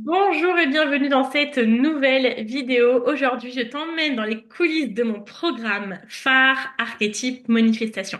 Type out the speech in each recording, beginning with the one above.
Bonjour et bienvenue dans cette nouvelle vidéo. Aujourd'hui, je t'emmène dans les coulisses de mon programme phare Archétype Manifestation.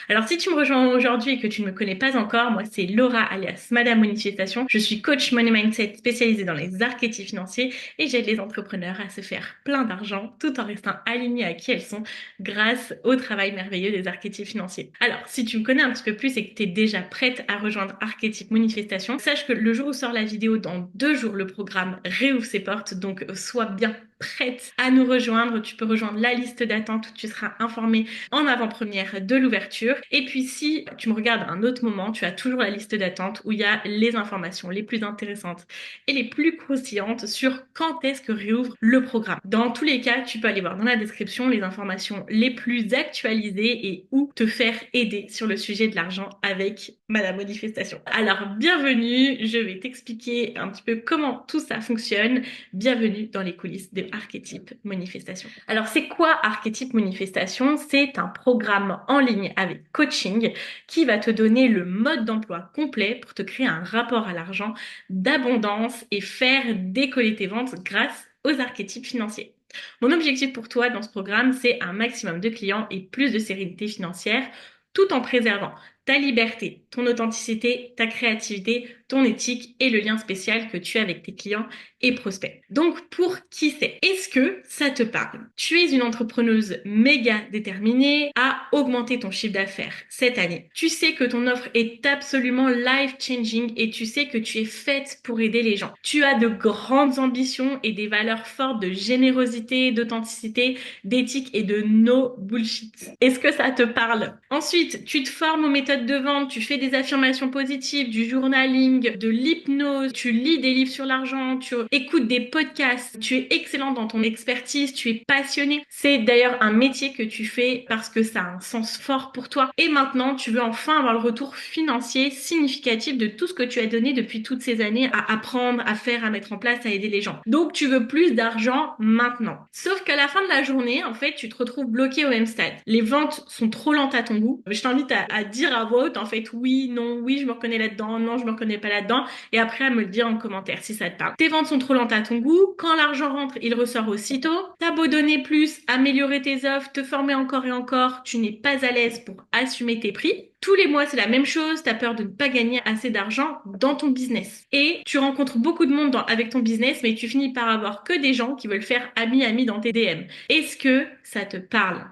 Alors, si tu me rejoins aujourd'hui et que tu ne me connais pas encore, moi, c'est Laura alias Madame Manifestation. Je suis coach Money Mindset spécialisée dans les archétypes financiers et j'aide les entrepreneurs à se faire plein d'argent tout en restant alignés à qui elles sont grâce au travail merveilleux des archétypes financiers. Alors, si tu me connais un petit peu plus et que tu es déjà prête à rejoindre Archétype Manifestation, sache que le jour où sort la vidéo, dans 2 jours, le programme réouvre ses portes, donc sois bien prête à nous rejoindre. Tu peux rejoindre la liste d'attente où tu seras informé en avant-première de l'ouverture. Et puis si tu me regardes à un autre moment, tu as toujours la liste d'attente où il y a les informations les plus intéressantes et les plus croustillantes sur quand est-ce que réouvre le programme. Dans tous les cas, tu peux aller voir dans la description les informations les plus actualisées et où te faire aider sur le sujet de l'argent avec Madame Manifestation. Alors, bienvenue, je vais t'expliquer un petit peu comment tout ça fonctionne. Bienvenue dans les coulisses de Archétype Manifestation. Alors, c'est quoi Archétype Manifestation? C'est un programme en ligne avec coaching qui va te donner le mode d'emploi complet pour te créer un rapport à l'argent d'abondance et faire décoller tes ventes grâce aux archétypes financiers. Mon objectif pour toi dans ce programme, c'est un maximum de clients et plus de sérénité financière tout en préservant ta liberté, ton authenticité, ta créativité, ton éthique et le lien spécial que tu as avec tes clients et prospects. Donc, pour qui c'est? Est-ce que ça te parle? Tu es une entrepreneuse méga déterminée à augmenter ton chiffre d'affaires cette année. Tu sais que ton offre est absolument life-changing et tu sais que tu es faite pour aider les gens. Tu as de grandes ambitions et des valeurs fortes de générosité, d'authenticité, d'éthique et de no bullshit. Est-ce que ça te parle? Ensuite, tu te formes aux méthodes de vente, tu fais des affirmations positives, du journaling, de l'hypnose, tu lis des livres sur l'argent, tu écoutes des podcasts, tu es excellente dans ton expertise, tu es passionné. C'est d'ailleurs un métier que tu fais parce que ça a un sens fort pour toi. Et maintenant, tu veux enfin avoir le retour financier significatif de tout ce que tu as donné depuis toutes ces années à apprendre, à faire, à mettre en place, à aider les gens. Donc, tu veux plus d'argent maintenant. Sauf qu'à la fin de la journée, en fait, tu te retrouves bloqué au même stade. Les ventes sont trop lentes à ton goût. Je t'invite à dire à voix haute, en fait, oui, non, oui, je me reconnais là-dedans, non, je me reconnais pas là-dedans, et après à me le dire en commentaire si ça te parle. Tes ventes sont trop lentes à ton goût. Quand l'argent rentre, il ressort aussitôt. T'as beau donner plus, améliorer tes offres, te former encore et encore, tu n'es pas à l'aise pour assumer tes prix. Tous les mois, c'est la même chose, t'as peur de ne pas gagner assez d'argent dans ton business. Et tu rencontres beaucoup de monde avec ton business, mais tu finis par avoir que des gens qui veulent faire ami-ami dans tes DM. Est-ce que ça te parle?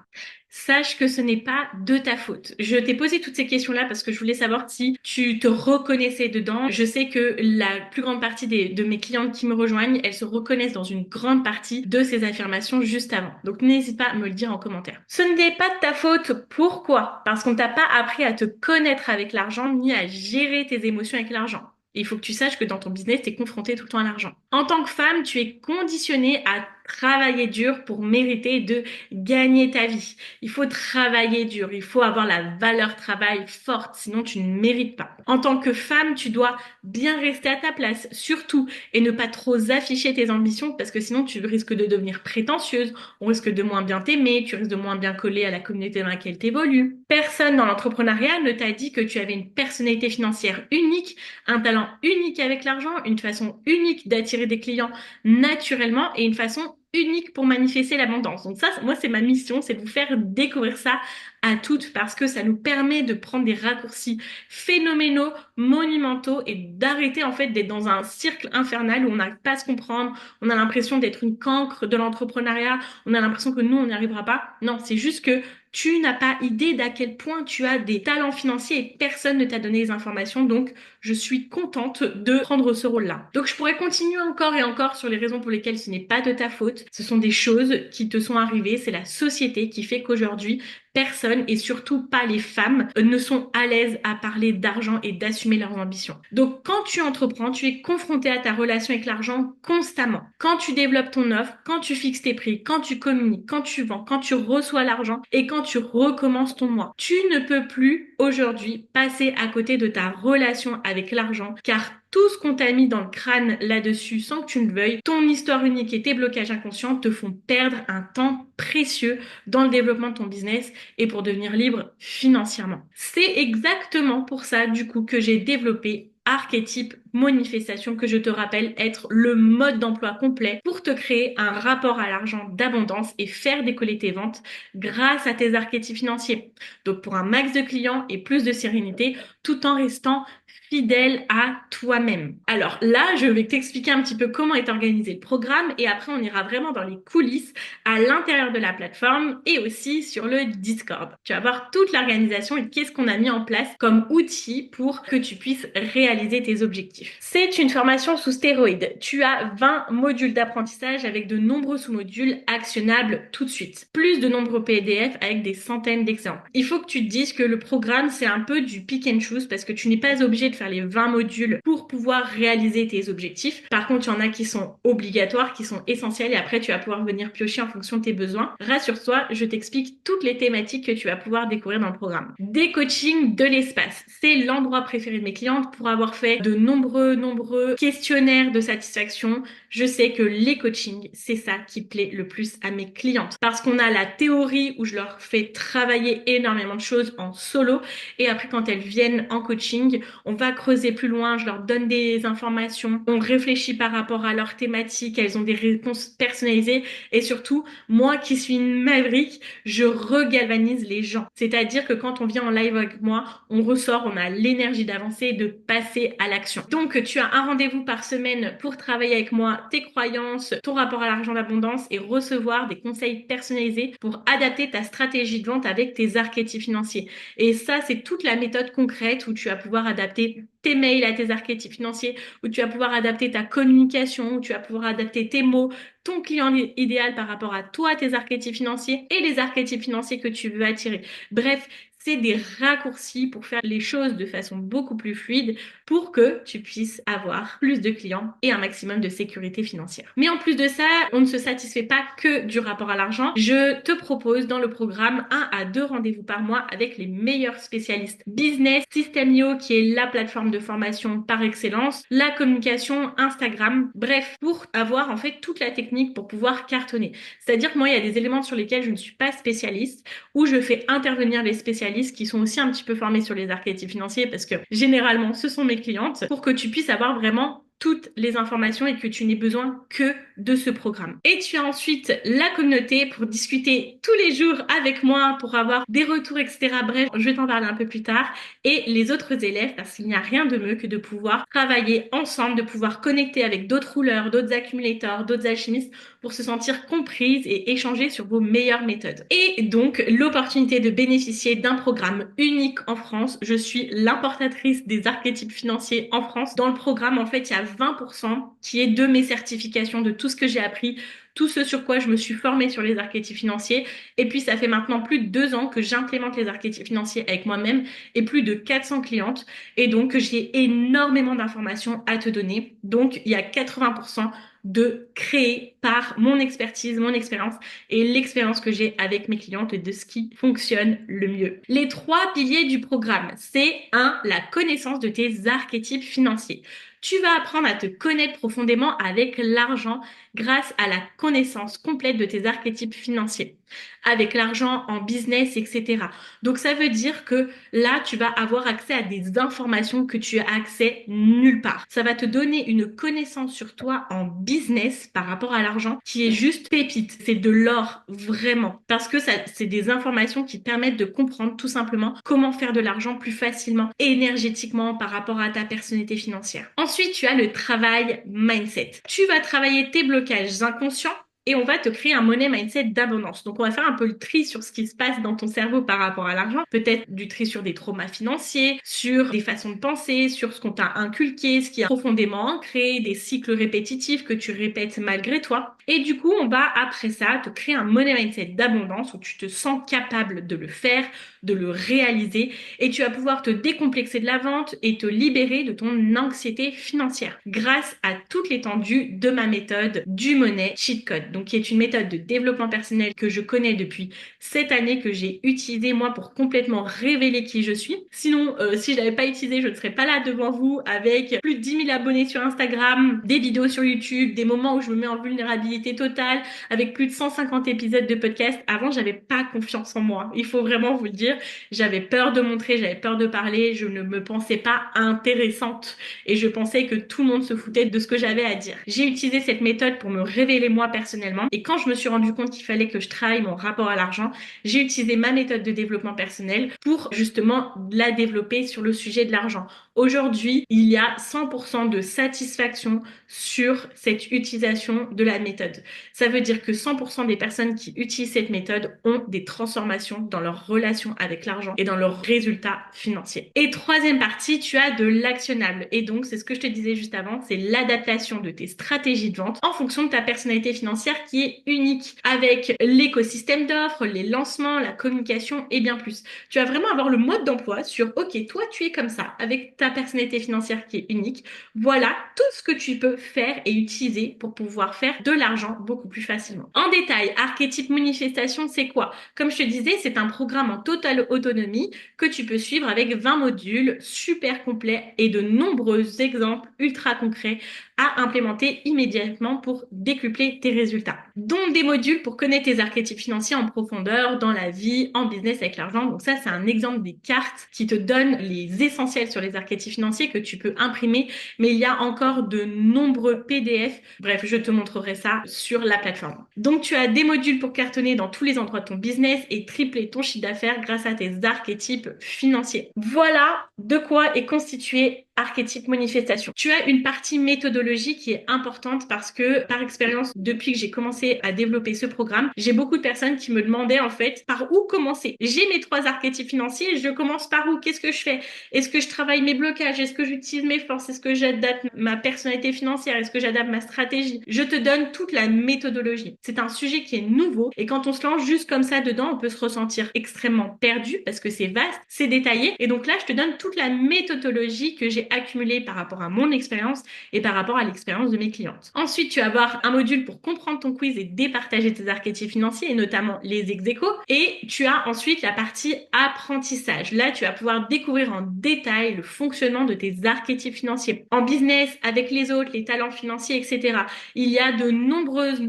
Sache que ce n'est pas de ta faute. Je t'ai posé toutes ces questions-là parce que je voulais savoir si tu te reconnaissais dedans. Je sais que la plus grande partie de mes clientes qui me rejoignent, elles se reconnaissent dans une grande partie de ces affirmations juste avant. Donc n'hésite pas à me le dire en commentaire. Ce n'est pas de ta faute. Pourquoi? Parce qu'on t'a pas appris à te connaître avec l'argent ni à gérer tes émotions avec l'argent. Il faut que tu saches que dans ton business, tu es confronté tout le temps à l'argent. En tant que femme, tu es conditionnée à travailler dur pour mériter de gagner ta vie. Il faut travailler dur, il faut avoir la valeur travail forte, sinon tu ne mérites pas. En tant que femme, tu dois bien rester à ta place, surtout, et ne pas trop afficher tes ambitions, parce que sinon tu risques de devenir prétentieuse, on risque de moins bien t'aimer, tu risques de moins bien coller à la communauté dans laquelle tu évolues. Personne dans l'entrepreneuriat ne t'a dit que tu avais une personnalité financière unique, un talent unique avec l'argent, une façon unique d'attirer des clients naturellement et une façon unique pour manifester l'abondance. Donc ça, moi, c'est ma mission, c'est de vous faire découvrir ça à toutes parce que ça nous permet de prendre des raccourcis phénoménaux, monumentaux et d'arrêter en fait d'être dans un cercle infernal où on n'arrive pas à se comprendre, on a l'impression d'être une cancre de l'entrepreneuriat, on a l'impression que nous, on n'y arrivera pas. Non, c'est juste que tu n'as pas idée d'à quel point tu as des talents financiers et personne ne t'a donné les informations. Donc, je suis contente de prendre ce rôle-là. Donc, je pourrais continuer encore et encore sur les raisons pour lesquelles ce n'est pas de ta faute. Ce sont des choses qui te sont arrivées. C'est la société qui fait qu'aujourd'hui, personne, et surtout pas les femmes, ne sont à l'aise à parler d'argent et d'assumer leurs ambitions. Donc, quand tu entreprends, tu es confronté à ta relation avec l'argent constamment. Quand tu développes ton offre, quand tu fixes tes prix, quand tu communiques, quand tu vends, quand tu reçois l'argent et quand tu recommences ton mois. Tu ne peux plus aujourd'hui passer à côté de ta relation avec l'argent car tout ce qu'on t'a mis dans le crâne là-dessus sans que tu ne le veuilles, ton histoire unique et tes blocages inconscients te font perdre un temps précieux dans le développement de ton business et pour devenir libre financièrement. C'est exactement pour ça, du coup, que j'ai développé Archétype manifestation que je te rappelle être le mode d'emploi complet pour te créer un rapport à l'argent d'abondance et faire décoller tes ventes grâce à tes archétypes financiers. Donc pour un max de clients et plus de sérénité tout en restant fidèle à toi-même. Alors là, je vais t'expliquer un petit peu comment est organisé le programme et après on ira vraiment dans les coulisses à l'intérieur de la plateforme et aussi sur le Discord. Tu vas voir toute l'organisation et qu'est-ce qu'on a mis en place comme outil pour que tu puisses réaliser tes objectifs. C'est une formation sous stéroïdes. Tu as 20 modules d'apprentissage avec de nombreux sous-modules actionnables tout de suite. Plus de nombreux PDF avec des centaines d'exemples. Il faut que tu te dises que le programme, c'est un peu du pick and choose parce que tu n'es pas obligé de faire les 20 modules pour pouvoir réaliser tes objectifs. Par contre, il y en a qui sont obligatoires, qui sont essentiels et après, tu vas pouvoir venir piocher en fonction de tes besoins. Rassure-toi, je t'explique toutes les thématiques que tu vas pouvoir découvrir dans le programme. Des coachings de l'espace. C'est l'endroit préféré de mes clientes pour avoir fait de nombreux questionnaires de satisfaction. Je sais que les coachings, c'est ça qui plaît le plus à mes clientes parce qu'on a la théorie où je leur fais travailler énormément de choses en solo et après quand elles viennent en coaching, on va creuser plus loin, je leur donne des informations, on réfléchit par rapport à leur thématique, elles ont des réponses personnalisées et surtout, moi qui suis une maverick, je regalvanise les gens. C'est-à-dire que quand on vient en live avec moi, on ressort, on a l'énergie d'avancer et de passer à l'action. Donc, tu as un rendez-vous par semaine pour travailler avec moi tes croyances, ton rapport à l'argent d'abondance et recevoir des conseils personnalisés pour adapter ta stratégie de vente avec tes archétypes financiers. Et ça, c'est toute la méthode concrète où tu vas pouvoir adapter tes mails à tes archétypes financiers, où tu vas pouvoir adapter ta communication, où tu vas pouvoir adapter tes mots, ton client idéal par rapport à toi, tes archétypes financiers et les archétypes financiers que tu veux attirer. Bref, c'est des raccourcis pour faire les choses de façon beaucoup plus fluide pour que tu puisses avoir plus de clients et un maximum de sécurité financière. Mais en plus de ça, on ne se satisfait pas que du rapport à l'argent. Je te propose dans le programme 1 à 2 rendez-vous par mois avec les meilleurs spécialistes business, System.io qui est la plateforme de formation par excellence, la communication, Instagram, bref, pour avoir en fait toute la technique pour pouvoir cartonner. C'est-à-dire que moi, il y a des éléments sur lesquels je ne suis pas spécialiste, où je fais intervenir les spécialistes qui sont aussi un petit peu formés sur les archétypes financiers parce que généralement ce sont mes clientes pour que tu puisses avoir vraiment toutes les informations et que tu n'aies besoin que de ce programme. Et tu as ensuite la communauté pour discuter tous les jours avec moi, pour avoir des retours, etc. Bref, je vais t'en parler un peu plus tard. Et les autres élèves, parce qu'il n'y a rien de mieux que de pouvoir travailler ensemble, de pouvoir connecter avec d'autres rouleurs, d'autres accumulateurs, d'autres alchimistes pour se sentir comprise et échanger sur vos meilleures méthodes. Et donc, l'opportunité de bénéficier d'un programme unique en France. Je suis l'importatrice des archétypes financiers en France. Dans le programme, en fait, il y a 20% qui est de mes certifications, de tout ce que j'ai appris, tout ce sur quoi je me suis formée sur les archétypes financiers. Et puis, ça fait maintenant plus de 2 ans que j'implémente les archétypes financiers avec moi-même et plus de 400 clientes. Et donc, j'ai énormément d'informations à te donner. Donc, il y a 80% de créer par mon expertise, mon expérience et l'expérience que j'ai avec mes clientes et de ce qui fonctionne le mieux. Les 3 piliers du programme, c'est 1, la connaissance de tes archétypes financiers. Tu vas apprendre à te connaître profondément avec l'argent grâce à la connaissance complète de tes archétypes financiers, avec l'argent en business, etc. Donc ça veut dire que là, tu vas avoir accès à des informations que tu as accès nulle part. Ça va te donner une connaissance sur toi en business par rapport à l'argent qui est juste pépite. C'est de l'or, vraiment. Parce que ça, c'est des informations qui te permettent de comprendre tout simplement comment faire de l'argent plus facilement et énergétiquement par rapport à ta personnalité financière. Ensuite, tu as le travail mindset. Tu vas travailler tes blocages inconscients et on va te créer un money mindset d'abondance. Donc, on va faire un peu le tri sur ce qui se passe dans ton cerveau par rapport à l'argent. Peut-être du tri sur des traumas financiers, sur des façons de penser, sur ce qu'on t'a inculqué, ce qui est profondément ancré, des cycles répétitifs que tu répètes malgré toi. Et du coup, on va, après ça, te créer un money mindset d'abondance où tu te sens capable de le faire, de le réaliser et tu vas pouvoir te décomplexer de la vente et te libérer de ton anxiété financière grâce à toute l'étendue de ma méthode du money cheat code. donc qui est une méthode de développement personnel que je connais depuis cette année, que j'ai utilisée moi pour complètement révéler qui je suis. Sinon, si je l'avais pas utilisée, je ne serais pas là devant vous avec plus de 10 000 abonnés sur Instagram, des vidéos sur YouTube, des moments où je me mets en vulnérabilité totale, avec plus de 150 épisodes de podcast. Avant, j'avais pas confiance en moi. Il faut vraiment vous le dire. J'avais peur de montrer, j'avais peur de parler, je ne me pensais pas intéressante et je pensais que tout le monde se foutait de ce que j'avais à dire. J'ai utilisé cette méthode pour me révéler moi personnellement et quand je me suis rendu compte qu'il fallait que je travaille mon rapport à l'argent, j'ai utilisé ma méthode de développement personnel pour justement la développer sur le sujet de l'argent. Aujourd'hui, il y a 100% de satisfaction sur cette utilisation de la méthode. Ça veut dire que 100% des personnes qui utilisent cette méthode ont des transformations dans leur relation avec l'argent et dans leurs résultats financiers. Et troisième partie, tu as de l'actionnable. Et donc, c'est ce que je te disais juste avant, c'est l'adaptation de tes stratégies de vente en fonction de ta personnalité financière qui est unique avec l'écosystème d'offres, les lancements, la communication et bien plus. Tu vas vraiment avoir le mode d'emploi sur, OK, toi, tu es comme ça avec ta personnalité financière qui est unique. Voilà tout ce que tu peux faire et utiliser pour pouvoir faire de l'argent beaucoup plus facilement. En détail, archétype manifestation, c'est quoi? Comme je te disais, c'est un programme en totale autonomie que tu peux suivre avec 20 modules super complets et de nombreux exemples ultra concrets à implémenter immédiatement pour décupler tes résultats. Dont des modules pour connaître tes archétypes financiers en profondeur, dans la vie, en business avec l'argent. Donc ça, c'est un exemple des cartes qui te donnent les essentiels sur les archétypes financiers que tu peux imprimer, mais il y a encore de nombreux PDF. Bref, je te montrerai ça sur la plateforme. Donc tu as des modules pour cartonner dans tous les endroits de ton business et tripler ton chiffre d'affaires grâce à tes archétypes financiers. Voilà de quoi est constitué archétype manifestation. Tu as une partie méthodologie qui est importante parce que, par expérience, depuis que j'ai commencé à développer ce programme, j'ai beaucoup de personnes qui me demandaient en fait par où commencer. J'ai mes 3 archétypes financiers, je commence par où? Qu'est-ce que je fais? Est-ce que je travaille mes blocages? Est-ce que j'utilise mes forces? Est-ce que j'adapte ma personnalité financière? Est-ce que j'adapte ma stratégie? Je te donne toute la méthodologie. C'est un sujet qui est nouveau et quand on se lance juste comme ça dedans, on peut se ressentir extrêmement perdu parce que c'est vaste, c'est détaillé et donc là, je te donne toute la méthodologie que j'ai accumulée par rapport à mon expérience et par rapport à l'expérience de mes clientes. Ensuite, tu vas avoir un module pour comprendre ton quiz et départager tes archétypes financiers et notamment les ex-aequo. Et tu as ensuite la partie apprentissage. Là, tu vas pouvoir découvrir en détail le fonctionnement de tes archétypes financiers. En business, avec les autres, les talents financiers, etc. Il y a de nombreuses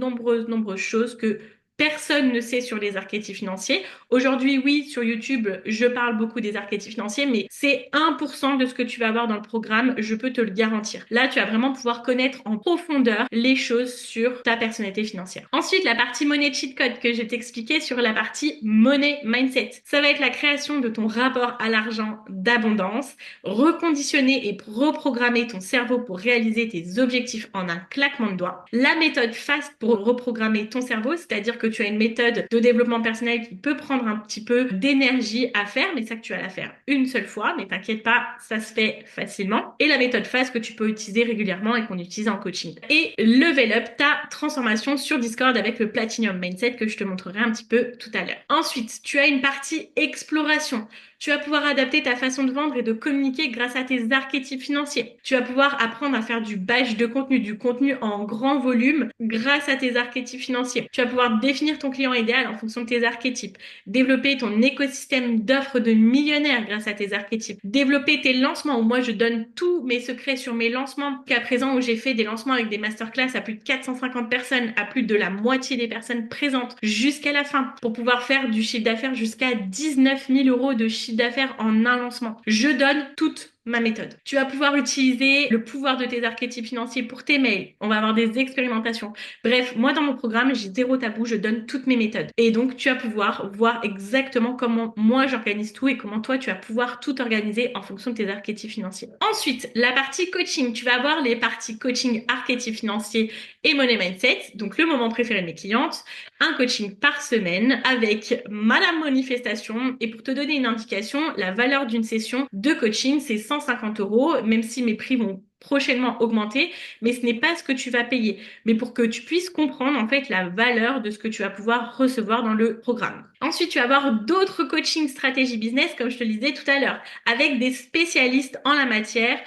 choses que personne ne sait sur les archétypes financiers. Aujourd'hui, oui, sur YouTube, je parle beaucoup des archétypes financiers, mais c'est 1% de ce que tu vas avoir dans le programme, je peux te le garantir. Là, tu vas vraiment pouvoir connaître en profondeur les choses sur ta personnalité financière. Ensuite, la partie money cheat code que je t'expliquais sur la partie money mindset. Ça va être la création de ton rapport à l'argent d'abondance, reconditionner et reprogrammer ton cerveau pour réaliser tes objectifs en un claquement de doigts. La méthode FAST pour reprogrammer ton cerveau, c'est-à-dire que tu as une méthode de développement personnel qui peut prendre un petit peu d'énergie à faire, mais ça que tu vas la faire une seule fois, mais t'inquiète pas, ça se fait facilement. Et la méthode FAST que tu peux utiliser régulièrement et qu'on utilise en coaching. Et level up ta transformation sur Discord avec le Platinum Mindset que je te montrerai un petit peu tout à l'heure. Ensuite, tu as une partie exploration. Tu vas pouvoir adapter ta façon de vendre et de communiquer grâce à tes archétypes financiers. Tu vas pouvoir apprendre à faire du batch de contenu, du contenu en grand volume grâce à tes archétypes financiers. Tu vas pouvoir définir ton client idéal en fonction de tes archétypes. Développer ton écosystème d'offres de millionnaires grâce à tes archétypes. Développer tes lancements où moi je donne tous mes secrets sur mes lancements. Qu'à présent où j'ai fait des lancements avec des masterclass à plus de 450 personnes, à plus de la moitié des personnes présentes jusqu'à la fin pour pouvoir faire du chiffre d'affaires jusqu'à 19 000 euros de chiffre d'affaires en un lancement. Je donne toute ma méthode. Tu vas pouvoir utiliser le pouvoir de tes archétypes financiers pour tes mails. On va avoir des expérimentations. Bref, moi dans mon programme, j'ai zéro tabou, je donne toutes mes méthodes. Et donc, tu vas pouvoir voir exactement comment moi j'organise tout et comment toi tu vas pouvoir tout organiser en fonction de tes archétypes financiers. Ensuite, la partie coaching. Tu vas avoir les parties coaching, archétypes financiers et money mindset. Donc, le moment préféré de mes clientes. Un coaching par semaine avec Madame Manifestation. Et pour te donner une indication, la valeur d'une session de coaching, c'est 150 euros, même si mes prix vont prochainement augmenter, mais ce n'est pas ce que tu vas payer, mais pour que tu puisses comprendre en fait la valeur de ce que tu vas pouvoir recevoir dans le programme. Ensuite, tu vas avoir d'autres coaching stratégie business, comme je te le disais tout à l'heure, avec des spécialistes en la matière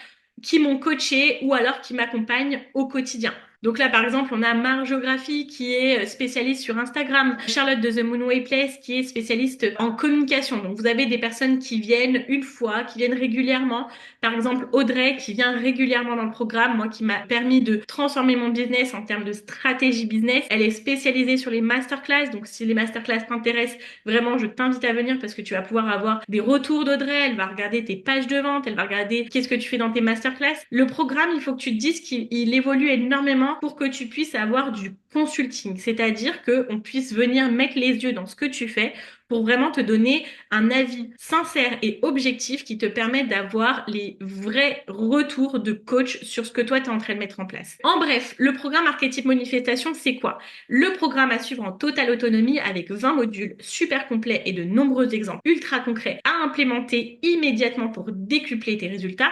qui m'ont coaché ou alors qui m'accompagnent au quotidien. Donc là, par exemple, on a Marjographie qui est spécialiste sur Instagram, Charlotte de The Moonway Place qui est spécialiste en communication. Donc vous avez des personnes qui viennent une fois, qui viennent régulièrement. Par exemple, Audrey qui vient régulièrement dans le programme, moi qui m'a permis de transformer mon business en termes de stratégie business. Elle est spécialisée sur les masterclass. Donc si les masterclass t'intéressent, vraiment, je t'invite à venir parce que tu vas pouvoir avoir des retours d'Audrey. Elle va regarder tes pages de vente, elle va regarder qu'est-ce que tu fais dans tes masterclass. Le programme, il faut que tu te dises qu'il évolue énormément pour que tu puisses avoir du consulting, c'est-à-dire qu'on puisse venir mettre les yeux dans ce que tu fais pour vraiment te donner un avis sincère et objectif qui te permette d'avoir les vrais retours de coach sur ce que toi tu es en train de mettre en place. En bref, le programme Archétype Manifestation, c'est quoi? Le programme à suivre en totale autonomie avec 20 modules super complets et de nombreux exemples ultra concrets à implémenter immédiatement pour décupler tes résultats.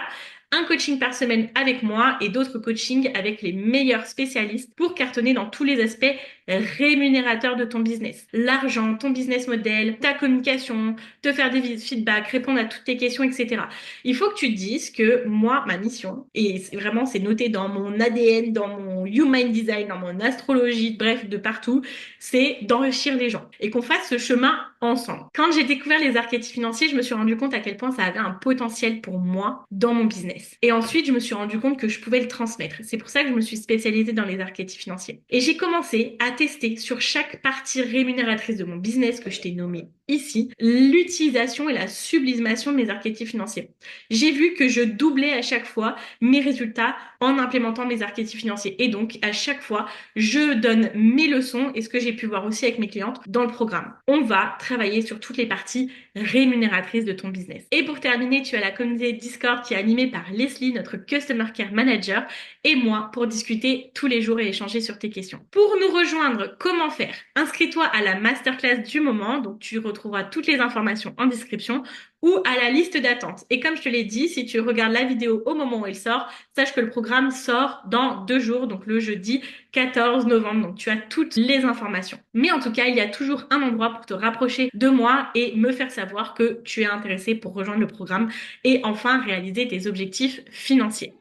Un coaching par semaine avec moi et d'autres coachings avec les meilleurs spécialistes pour cartonner dans tous les aspects rémunérateurs de ton business. L'argent, ton business model, ta communication, te faire des feedbacks, répondre à toutes tes questions, etc. Il faut que tu te dises que moi, ma mission, et c'est noté dans mon ADN, dans mon Human Design, dans mon astrologie, bref, de partout, c'est d'enrichir les gens et qu'on fasse ce chemin ensemble. Quand j'ai découvert les archétypes financiers, je me suis rendu compte à quel point ça avait un potentiel pour moi dans mon business. Et ensuite, je me suis rendu compte que je pouvais le transmettre. C'est pour ça que je me suis spécialisée dans les archétypes financiers. Et j'ai commencé à tester sur chaque partie rémunératrice de mon business que je t'ai nommé ici, l'utilisation et la sublimation de mes archétypes financiers. J'ai vu que je doublais à chaque fois mes résultats en implémentant mes archétypes financiers. Et donc, à chaque fois, je donne mes leçons et ce que j'ai pu voir aussi avec mes clientes dans le programme. On va travailler sur toutes les parties rémunératrices de ton business. Et pour terminer, tu as la communauté Discord qui est animée par Leslie, notre Customer Care Manager, et moi pour discuter tous les jours et échanger sur tes questions. Pour nous rejoindre, comment faire? Inscris-toi à la masterclass du moment, donc tu retrouveras toutes les informations en description, ou à la liste d'attente. Et comme je te l'ai dit, si tu regardes la vidéo au moment où elle sort, sache que le programme sort dans 2 jours, donc le jeudi 14 novembre. Donc tu as toutes les informations. Mais en tout cas, il y a toujours un endroit pour te rapprocher de moi et me faire savoir que tu es intéressé pour rejoindre le programme et enfin réaliser tes objectifs financiers.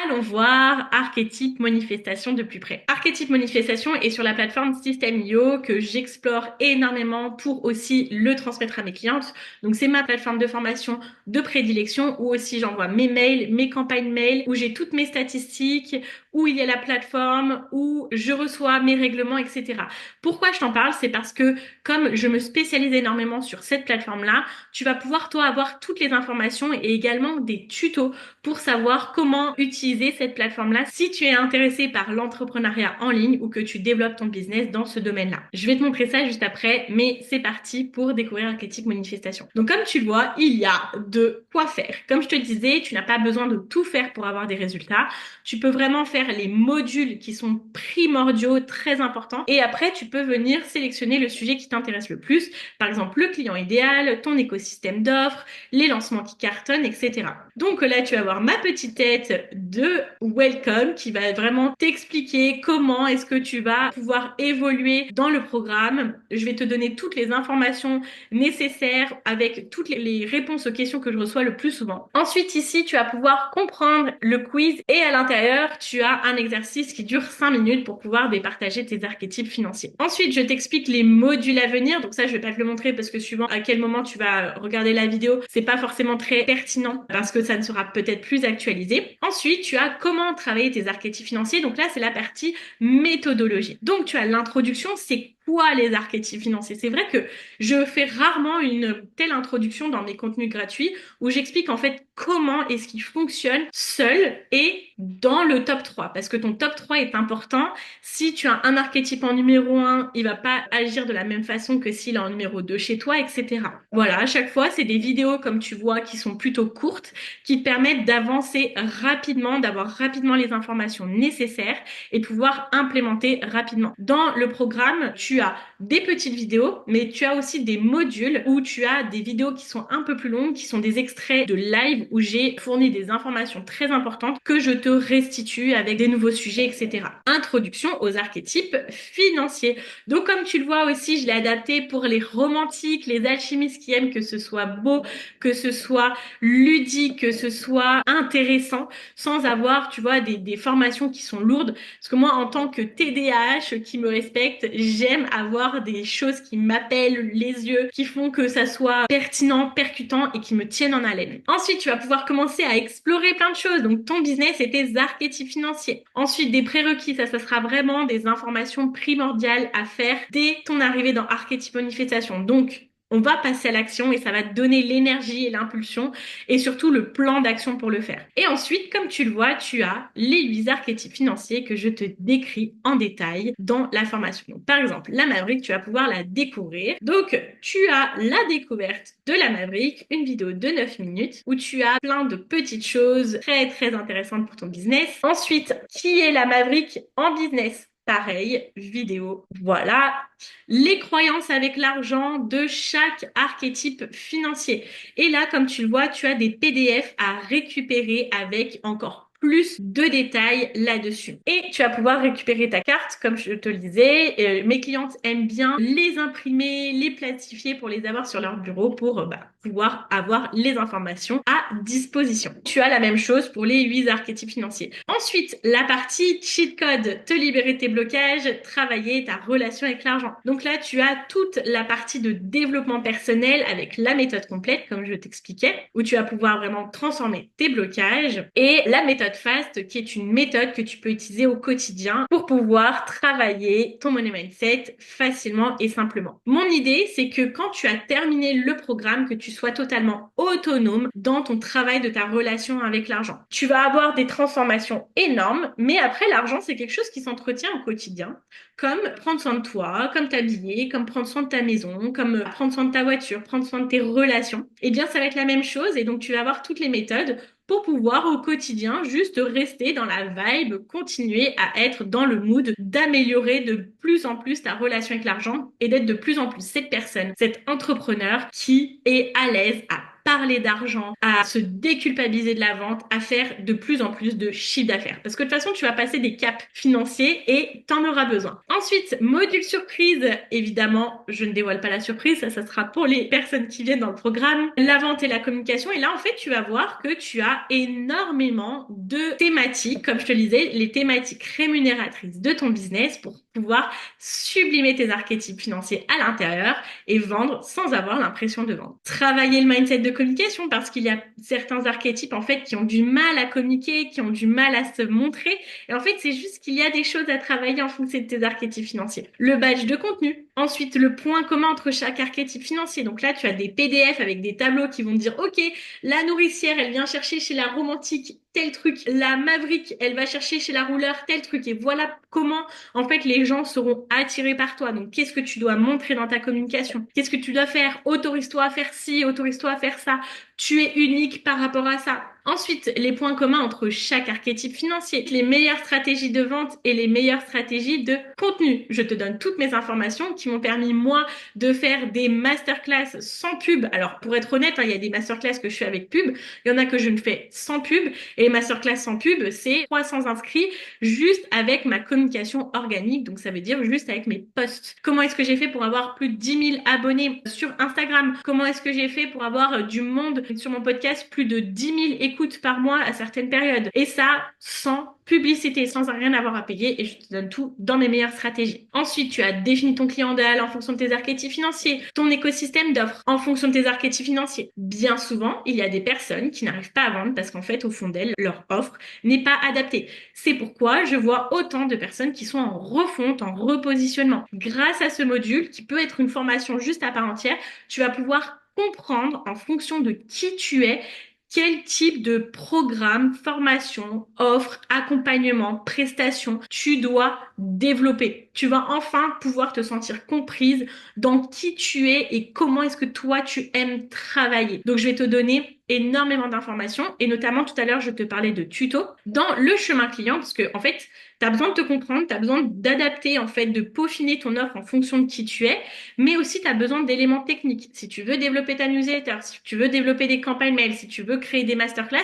Allons voir Archétype Manifestation de plus près. Archétype Manifestation est sur la plateforme System.io que j'explore énormément pour aussi le transmettre à mes clientes. Donc c'est ma plateforme de formation de prédilection où aussi j'envoie mes mails, mes campagnes mail, où j'ai toutes mes statistiques, où il y a la plateforme, où je reçois mes règlements, etc. Pourquoi je t'en parle? C'est parce que comme je me spécialise énormément sur cette plateforme-là, tu vas pouvoir toi avoir toutes les informations et également des tutos pour savoir comment utiliser cette plateforme-là si tu es intéressé par l'entrepreneuriat en ligne ou que tu développes ton business dans ce domaine-là. Je vais te montrer ça juste après, mais c'est parti pour découvrir Archétype Manifestation. Donc comme tu le vois, il y a de quoi faire. Comme je te disais, tu n'as pas besoin de tout faire pour avoir des résultats. Tu peux vraiment faire les modules qui sont primordiaux, très importants. Et après, tu peux venir sélectionner le sujet qui t'intéresse le plus. Par exemple, le client idéal, ton écosystème d'offres, les lancements qui cartonnent, etc. Donc là, tu vas voir ma petite tête de welcome qui va vraiment t'expliquer comment est-ce que tu vas pouvoir évoluer dans le programme. Je vais te donner toutes les informations nécessaires avec toutes les réponses aux questions que je reçois le plus souvent. Ensuite, ici, tu vas pouvoir comprendre le quiz et à l'intérieur, tu as un exercice qui dure 5 minutes pour pouvoir départager tes archétypes financiers. Ensuite, je t'explique les modules à venir. Donc ça, je vais pas te le montrer parce que suivant à quel moment tu vas regarder la vidéo, c'est pas forcément très pertinent parce que ça ne sera peut-être plus actualisé. Ensuite, tu as comment travailler tes archétypes financiers. Donc là, c'est la partie méthodologie. Donc tu as l'introduction, c'est quoi les archétypes financiers? C'est vrai que je fais rarement une telle introduction dans mes contenus gratuits où j'explique en fait comment est-ce qu'il fonctionne seul et dans le top 3. Parce que ton top 3 est important. Si tu as un archétype en numéro 1, il va pas agir de la même façon que s'il est en numéro 2 chez toi, etc. Voilà, à chaque fois, c'est des vidéos comme tu vois qui sont plutôt courtes, qui te permettent d'avancer rapidement, d'avoir rapidement les informations nécessaires et de pouvoir implémenter rapidement. Dans le programme, tu as des petites vidéos, mais tu as aussi des modules où tu as des vidéos qui sont un peu plus longues, qui sont des extraits de live live où j'ai fourni des informations très importantes que je te restitue avec des nouveaux sujets, etc. Introduction aux archétypes financiers. Donc comme tu le vois aussi, je l'ai adapté pour les romantiques, les alchimistes qui aiment que ce soit beau, que ce soit ludique, que ce soit intéressant, sans avoir, tu vois, des formations qui sont lourdes. Parce que moi, en tant que TDAH qui me respecte, j'aime avoir des choses qui m'appellent les yeux, qui font que ça soit pertinent, percutant et qui me tiennent en haleine. Ensuite, tu vas pouvoir commencer à explorer plein de choses. Donc, ton business et tes archétypes financiers. Ensuite, des prérequis, ça sera vraiment des informations primordiales à faire dès ton arrivée dans Archétype Manifestation. Donc, on va passer à l'action et ça va te donner l'énergie et l'impulsion et surtout le plan d'action pour le faire. Et ensuite, comme tu le vois, tu as les 8 archétypes financiers que je te décris en détail dans la formation. Donc, par exemple, la Maverick, tu vas pouvoir la découvrir. Donc, tu as la découverte de la Maverick, une vidéo de 9 minutes où tu as plein de petites choses très très intéressantes pour ton business. Ensuite, qui est la Maverick en business? Pareil, vidéo, voilà. Les croyances avec l'argent de chaque archétype financier. Et là, comme tu le vois, tu as des PDF à récupérer avec encore plus de détails là-dessus. Et tu vas pouvoir récupérer ta carte, comme je te le disais. Mes clientes aiment bien les imprimer, les plastifier pour les avoir sur leur bureau pour pouvoir avoir les informations à disposition. Tu as la même chose pour les 8 archétypes financiers. Ensuite, la partie cheat code, te libérer tes blocages, travailler ta relation avec l'argent. Donc là, tu as toute la partie de développement personnel avec la méthode complète, comme je t'expliquais, où tu vas pouvoir vraiment transformer tes blocages et la méthode FAST, qui est une méthode que tu peux utiliser au quotidien pour pouvoir travailler ton money mindset facilement et simplement. Mon idée, c'est que quand tu as terminé le programme, que tu sois totalement autonome dans ton travail de ta relation avec l'argent. Tu vas avoir des transformations énormes, mais après, l'argent, c'est quelque chose qui s'entretient au quotidien, comme prendre soin de toi, comme t'habiller, comme prendre soin de ta maison, comme prendre soin de ta voiture, prendre soin de tes relations. Eh bien, ça va être la même chose et donc tu vas avoir toutes les méthodes pour pouvoir au quotidien juste rester dans la vibe, continuer à être dans le mood d'améliorer de plus en plus ta relation avec l'argent et d'être de plus en plus cette personne, cet entrepreneur qui est à l'aise à parler d'argent, à se déculpabiliser de la vente, à faire de plus en plus de chiffre d'affaires. Parce que de toute façon, tu vas passer des caps financiers et t'en auras besoin. Ensuite, module surprise. Évidemment, je ne dévoile pas la surprise. Ça sera pour les personnes qui viennent dans le programme. La vente et la communication. Et là, en fait, tu vas voir que tu as énormément de thématiques, comme je te le disais, les thématiques rémunératrices de ton business pour pouvoir sublimer tes archétypes financiers à l'intérieur et vendre sans avoir l'impression de vendre. Travailler le mindset de communication parce qu'il y a certains archétypes en fait qui ont du mal à communiquer, qui ont du mal à se montrer. Et en fait, c'est juste qu'il y a des choses à travailler en fonction de tes archétypes financiers. Le badge de contenu. Ensuite, le point commun entre chaque archétype financier. Donc là, tu as des PDF avec des tableaux qui vont te dire, OK, la nourricière, elle vient chercher chez la romantique tel truc. La Maverick, elle va chercher chez la rouleur tel truc. Et voilà comment, en fait, les gens seront attirés par toi. Donc, qu'est-ce que tu dois montrer dans ta communication? Qu'est-ce que tu dois faire? Autorise-toi à faire ci, autorise-toi à faire ça. Tu es unique par rapport à ça. Ensuite, les points communs entre chaque archétype financier, les meilleures stratégies de vente et les meilleures stratégies de contenu. Je te donne toutes mes informations qui m'ont permis, moi, de faire des masterclass sans pub. Alors, pour être honnête, il y a des masterclass que je fais avec pub, il y en a que je ne fais sans pub. Et les masterclass sans pub, c'est 300 inscrits juste avec ma communication organique. Donc, ça veut dire juste avec mes posts. Comment est-ce que j'ai fait pour avoir plus de 10 000 abonnés sur Instagram? Comment est-ce que j'ai fait pour avoir du monde sur mon podcast, plus de 10 000 écoutes par mois à certaines périodes? Et ça, sans publicité, sans rien avoir à payer, et je te donne tout dans mes meilleures stratégies. Ensuite, tu as défini ton client idéal en fonction de tes archétypes financiers, ton écosystème d'offres en fonction de tes archétypes financiers. Bien souvent, il y a des personnes qui n'arrivent pas à vendre parce qu'en fait, au fond d'elles, leur offre n'est pas adaptée. C'est pourquoi je vois autant de personnes qui sont en refonte, en repositionnement. Grâce à ce module, qui peut être une formation juste à part entière, tu vas pouvoir comprendre en fonction de qui tu es, quel type de programme, formation, offre, accompagnement, prestation tu dois développer. Tu vas enfin pouvoir te sentir comprise dans qui tu es et comment est-ce que toi tu aimes travailler. Donc je vais te donner énormément d'informations et notamment tout à l'heure je te parlais de tuto dans le chemin client parce que en fait Tu as besoin de te comprendre, tu as besoin d'adapter, en fait, de peaufiner ton offre en fonction de qui tu es, mais aussi tu as besoin d'éléments techniques. Si tu veux développer ta newsletter, si tu veux développer des campagnes mail, si tu veux créer des masterclass,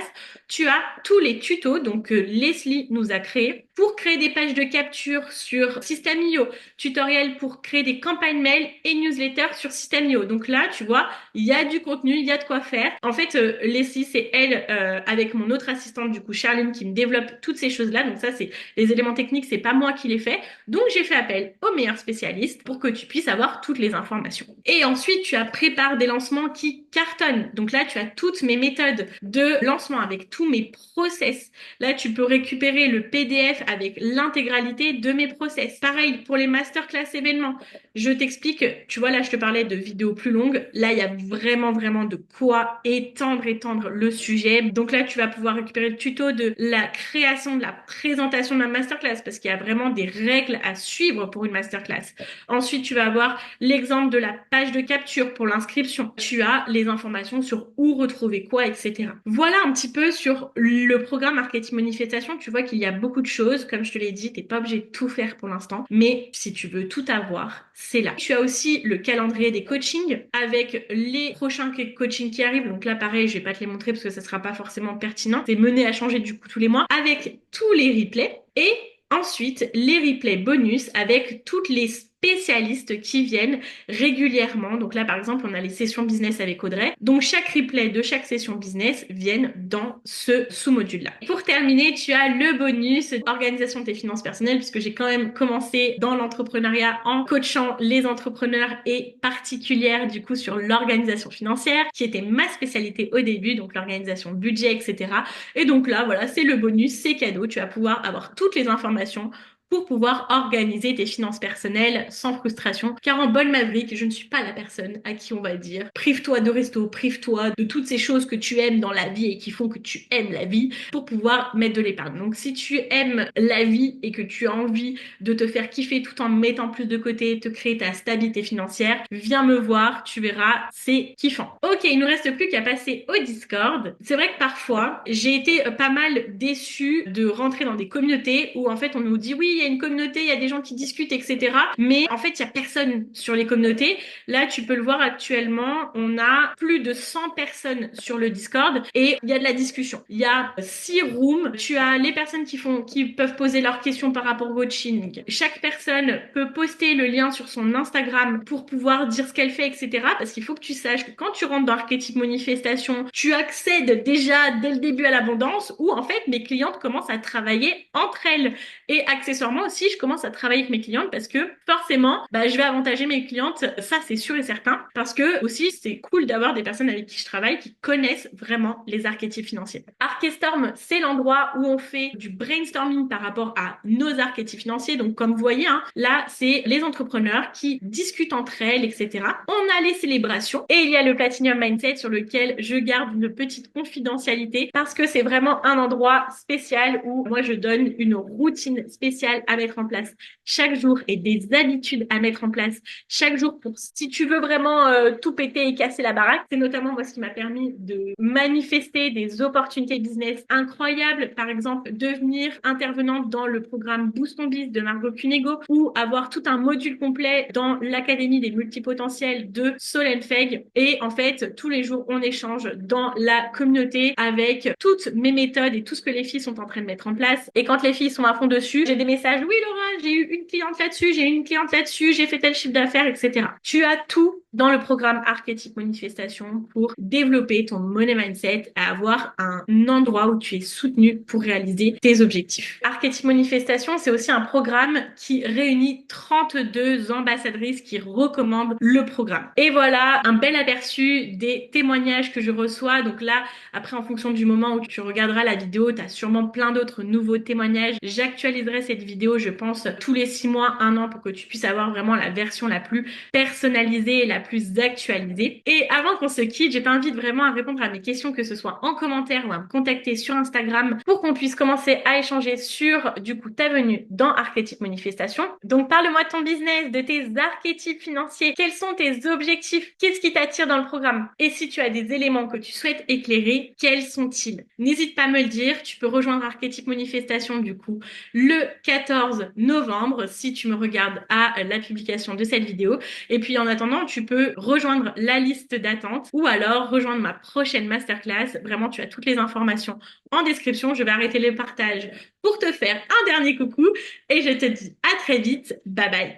tu as tous les tutos donc que Leslie nous a créés pour créer des pages de capture sur System.io, tutoriel pour créer des campagnes mail et newsletters sur System.io. Donc là, tu vois, il y a du contenu, il y a de quoi faire. En fait, Leslie, c'est elle avec mon autre assistante du coup Charline qui me développe toutes ces choses-là. Donc ça, c'est les éléments techniques, c'est pas moi qui les fais. Donc j'ai fait appel aux meilleurs spécialistes pour que tu puisses avoir toutes les informations. Et ensuite, tu as préparé des lancements qui cartonnent. Donc là, tu as toutes mes méthodes de lancement avec tous mes process. Là, tu peux récupérer le PDF avec l'intégralité de mes process. Pareil pour les masterclass événements. Je t'explique, tu vois, là, je te parlais de vidéos plus longues. Là, il y a vraiment de quoi étendre le sujet. Donc là, tu vas pouvoir récupérer le tuto de la création, de la présentation de ma masterclass parce qu'il y a vraiment des règles à suivre pour une masterclass. Ensuite, tu vas avoir l'exemple de la page de capture pour l'inscription. Tu as les informations sur où retrouver quoi, etc. Voilà un petit peu sur le programme Marketing Manifestation. Tu vois qu'il y a beaucoup de choses. Comme je te l'ai dit, t'es pas obligé de tout faire pour l'instant. Mais si tu veux tout avoir, c'est là. Tu as aussi le calendrier des coachings avec les prochains coachings qui arrivent. Donc là, pareil, je vais pas te les montrer parce que ça sera pas forcément pertinent. C'est mené à changer du coup tous les mois avec tous les replays et ensuite les replays bonus avec toutes les spécialistes qui viennent régulièrement. Donc là, par exemple, on a les sessions business avec Audrey. Donc chaque replay de chaque session business viennent dans ce sous-module-là. Pour terminer, tu as le bonus organisation de tes finances personnelles puisque j'ai quand même commencé dans l'entrepreneuriat en coachant les entrepreneurs et particulière du coup sur l'organisation financière qui était ma spécialité au début, donc l'organisation budget, etc. Et donc là, voilà, c'est le bonus, c'est cadeau. Tu vas pouvoir avoir toutes les informations pour pouvoir organiser tes finances personnelles sans frustration. Car en bonne maverick, je ne suis pas la personne à qui on va dire prive-toi de resto, prive-toi de toutes ces choses que tu aimes dans la vie et qui font que tu aimes la vie pour pouvoir mettre de l'épargne. Donc si tu aimes la vie et que tu as envie de te faire kiffer tout en mettant plus de côté, te créer ta stabilité financière, viens me voir, tu verras, c'est kiffant. Ok, il nous reste plus qu'à passer au Discord. C'est vrai que parfois, j'ai été pas mal déçue de rentrer dans des communautés où en fait on nous dit oui, il y a une communauté, il y a des gens qui discutent, etc. Mais en fait, il y a personne sur les communautés. Là, tu peux le voir actuellement, on a plus de 100 personnes sur le Discord et il y a de la discussion. Il y a 6 rooms. Tu as les personnes qui peuvent poser leurs questions par rapport au coaching. Chaque personne peut poster le lien sur son Instagram pour pouvoir dire ce qu'elle fait, etc. Parce qu'il faut que tu saches que quand tu rentres dans Archétype Manifestation, tu accèdes déjà dès le début à l'abondance où en fait mes clientes commencent à travailler entre elles. Et accessoirement aussi, je commence à travailler avec mes clientes parce que forcément, je vais avantager mes clientes, ça c'est sûr et certain, parce que aussi c'est cool d'avoir des personnes avec qui je travaille qui connaissent vraiment les archétypes financiers. Archéstorm, c'est l'endroit où on fait du brainstorming par rapport à nos archétypes financiers. Donc comme vous voyez, hein, là c'est les entrepreneurs qui discutent entre elles, etc. On a les célébrations et il y a le Platinum Mindset sur lequel je garde une petite confidentialité parce que c'est vraiment un endroit spécial où moi je donne une routine spéciale à mettre en place chaque jour et des habitudes à mettre en place chaque jour pour si tu veux vraiment tout péter et casser la baraque. C'est notamment moi ce qui m'a permis de manifester des opportunités business incroyables. Par exemple, devenir intervenante dans le programme Boost ton Biz de Margot Cunego ou avoir tout un module complet dans l'Académie des multipotentiels de Solène Feg. Et en fait, tous les jours, on échange dans la communauté avec toutes mes méthodes et tout ce que les filles sont en train de mettre en place. Et quand les filles sont à fond dessus, j'ai des messages, oui Laura, j'ai eu une cliente là-dessus, j'ai eu une cliente là-dessus, j'ai fait tel chiffre d'affaires, etc. Tu as tout dans le programme Archétype Manifestation pour développer ton money mindset et avoir un endroit où tu es soutenu pour réaliser tes objectifs. Archétype Manifestation, c'est aussi un programme qui réunit 32 ambassadrices qui recommandent le programme. Et voilà un bel aperçu des témoignages que je reçois. Donc là, après, en fonction du moment où tu regarderas la vidéo, tu as sûrement plein d'autres nouveaux témoignages. J'actualiserai cette vidéo, je pense, tous les 6 mois, 1 an pour que tu puisses avoir vraiment la version la plus personnalisée et la plus actualisée. Et avant qu'on se quitte, je t'invite vraiment à répondre à mes questions, que ce soit en commentaire ou à me contacter sur Instagram pour qu'on puisse commencer à échanger sur, du coup, ta venue dans Archétype Manifestation. Donc, parle-moi de ton business, de tes archétypes financiers. Quels sont tes objectifs? Qu'est-ce qui t'attire dans le programme? Et si tu as des éléments que tu souhaites éclairer, quels sont-ils? N'hésite pas à me le dire. Tu peux rejoindre Archétype Manifestation, du coup, le 14 novembre, si tu me regardes à la publication de cette vidéo. Et puis, en attendant, tu peux rejoindre la liste d'attente ou alors rejoindre ma prochaine masterclass. Vraiment, tu as toutes les informations en description. Je vais arrêter le partage pour te faire un dernier coucou et je te dis à très vite. Bye bye.